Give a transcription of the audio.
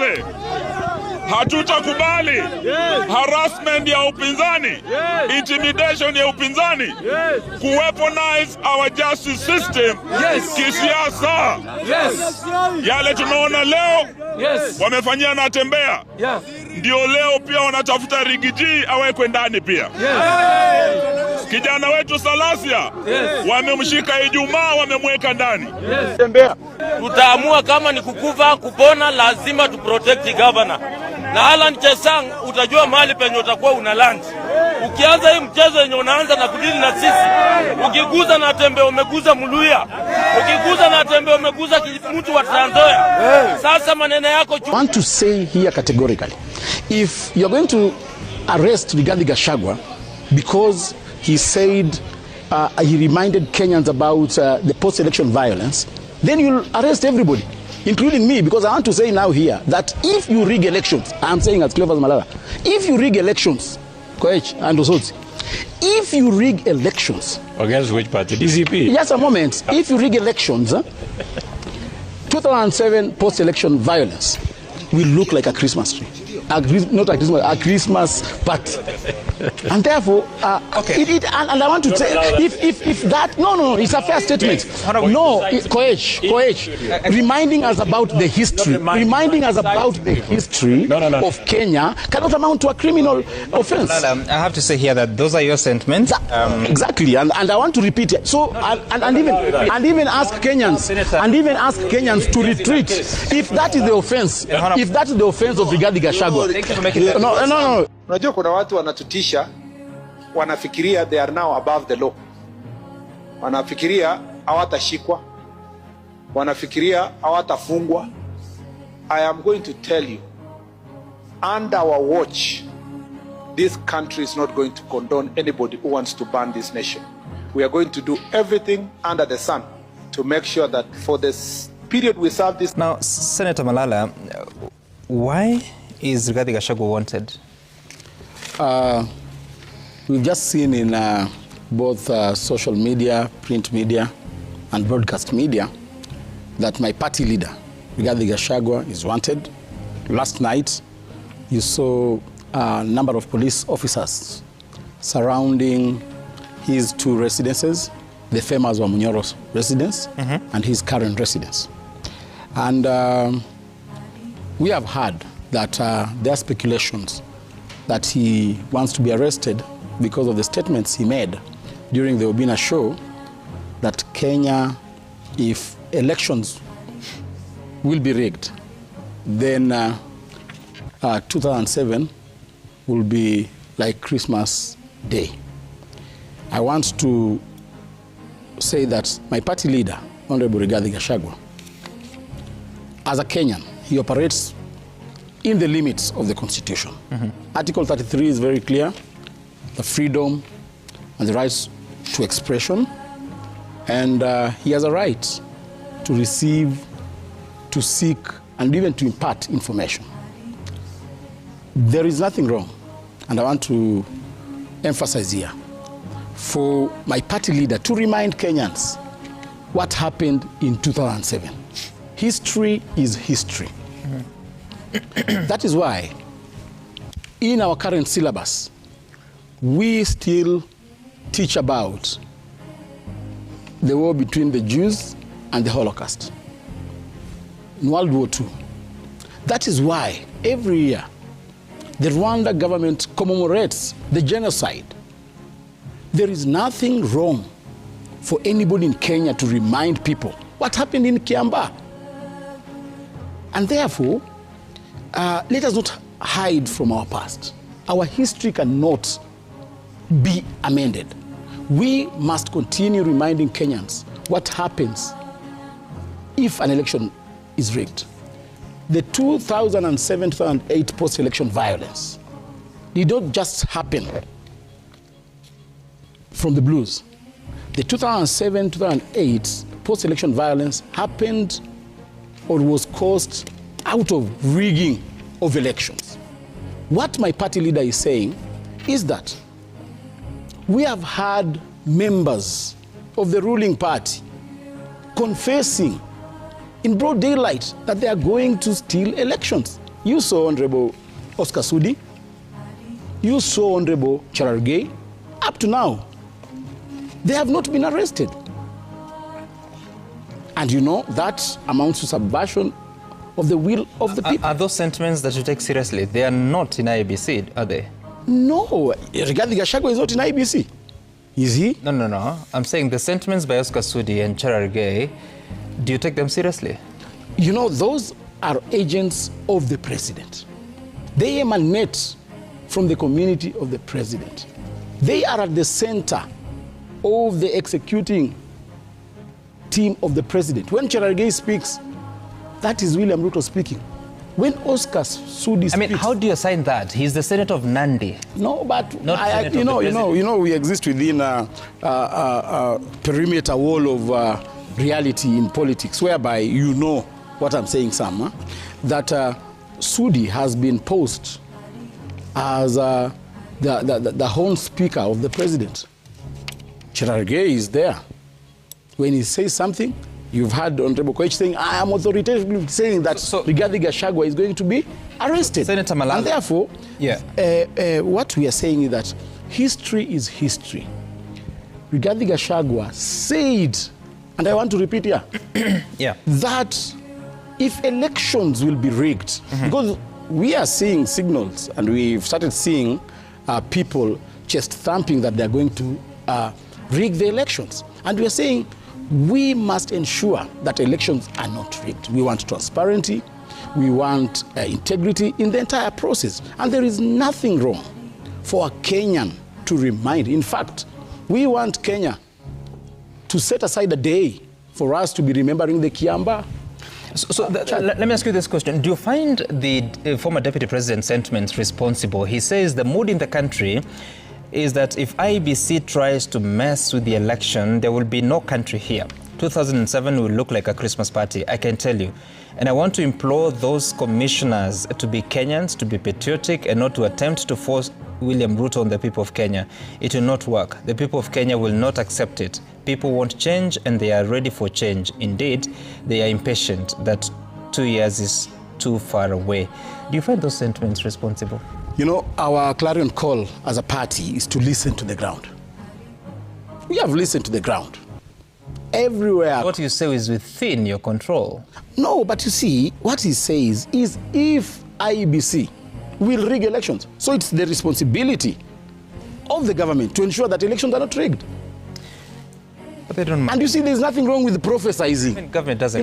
niwaeleze, hatutakubali harassment ya upinzani, intimidation ya upinzani, kuweaponize our justice system kisiasa. Yale tunaona leo wamefanyia Natembeya, ndio leo pia wanatafuta Rigathi awekwe ndani pia. Kijana wetu Salasia wamemshika Ijumaa, wamemweka ndani. Tutaamua kama ni kukufa kupona, lazima tu protect governor. Na Alan Chesang, utajua mahali penye utakuwa una land. Ukianza hii mchezo yenye unaanza na kudili na sisi, ukiguza Natembeya umeguza Muluya, ukiguza Natembeya umeguza mtu wa Trans Nzoia. Sasa maneno yako I want to say here categorically, if you're going to arrest Rigathi Gachagua because he said he reminded Kenyans about the post-election violence, then you'll arrest everybody, including me, because I want to say now here that if you rig elections, I'm saying as clever as Malala, if you rig elections, Koech and Osotsi, if you rig elections... Against which party? DCP? Just a moment. If you rig elections, 2007 post-election violence will look like a Christmas tree. Not a Christmas, a Christmas party. And therefore, and I want to say, if that, no, it's a fair statement. No, Koech, reminding us about the history, of Kenya cannot amount to a criminal offense. I have to say here that those are your sentiments. Exactly, and I want to repeat it. So, and even ask Kenyans, to retreat if that is the offense. If that is the offense of Rigathi Gachagua. No. Unajua kuna watu wanatutisha, wanafikiria they are now above the law. Wanafikiria hawatashikwa, wanafikiria hawatafungwa. I am going to tell you, under our watch, this country is not going to condone anybody who wants to ban this nation. We are going to do everything under the sun to make sure that for this period we serve this. Now, Senator Malala, why is Rigathi Gachagua wanted? We've just seen in both social media, print media, and broadcast media that my party leader, Rigathi Gachagua, is wanted. Last night, you saw a number of police officers surrounding his two residences, the famous Wamunyoro residence and his current residence. And we have heard that there are speculations that he wants to be arrested because of the statements he made during the Obina show that Kenya, if elections will be rigged, then 2007 will be like Christmas Day. I want to say that my party leader, Honorable Rigathi Gachagua, as a Kenyan, he operates in the limits of the Constitution. Article 33 is very clear, the freedom and the rights to expression, and he has a right to receive, to seek, and even to impart information. There is nothing wrong, and I want to emphasize here, for my party leader to remind Kenyans what happened in 2007. History is history. That is why in our current syllabus, we still teach about the war between the Jews and the Holocaust in World War II. That is why every year the Rwanda government commemorates the genocide. There is nothing wrong for anybody in Kenya to remind people what happened in Kiambaa. And therefore, let us not hide from our past. Our history cannot be amended. We must continue reminding Kenyans what happens if an election is rigged. The 2007-2008 post-election violence did not just happen from the blues. The 2007-2008 post-election violence happened or was caused out of rigging of elections. What my party leader is saying is that we have had members of the ruling party confessing in broad daylight that they are going to steal elections. You saw Honorable Oscar Sudi. You saw Honorable Cherargei. Up to now, they have not been arrested. And you know, that amounts to subversion of the will of the people. Are those sentiments that you take seriously? They are not in IEBC, are they? No, Rigathi Gachagua is not in IEBC. Is he? No. I'm saying the sentiments by Oscar Sudi and Cherargei, do you take them seriously? You know, those are agents of the president. They emanate from the community of the president. They are at the center of the executing team of the president. When Cherargei speaks, that is William Ruto speaking. When Oscar Sudi speaks... I mean, how do you assign that? He's the senator of Nandi. No, but you know, we exist within a perimeter wall of reality in politics, whereby you know what I'm saying, Sam, that Sudi has been posed as the horn speaker of the president. Cherargei is there. When he says something, you've heard Honorable Koech saying, I am authoritatively saying that Rigathi Gachagua is going to be arrested. Senator Malala. And therefore, what we are saying is that history is history. Rigathi Gachagua said, and I want to repeat here, that if elections will be rigged, because we are seeing signals and we've started seeing people chest thumping that they're going to rig the elections. And we are saying we must ensure that elections are not rigged. We want transparency, we want integrity in the entire process. And there is nothing wrong for a Kenyan to remind. In fact, we want Kenya to set aside a day for us to be remembering the Kiamba. Let me ask you this question. Do you find the former deputy president's sentiments responsible? He says the mood in the country is that if IEBC tries to mess with the election, there will be no country here. 2007 will look like a Christmas party, I can tell you. And I want to implore those commissioners to be Kenyans, to be patriotic, and not to attempt to force William Ruto on the people of Kenya. It will not work. The people of Kenya will not accept it. People want change, and they are ready for change. Indeed, they are impatient that 2 years is too far away. Do you find those sentiments responsible? You know, our clarion call as a party is to listen to the ground. We have listened to the ground. Everywhere. What you say is within your control. No, but you see, what he says is if IEBC will rig elections. So it's the responsibility of the government to ensure that elections are not rigged. But they don't mind. And you see, there's nothing wrong with prophesizing. Government doesn't.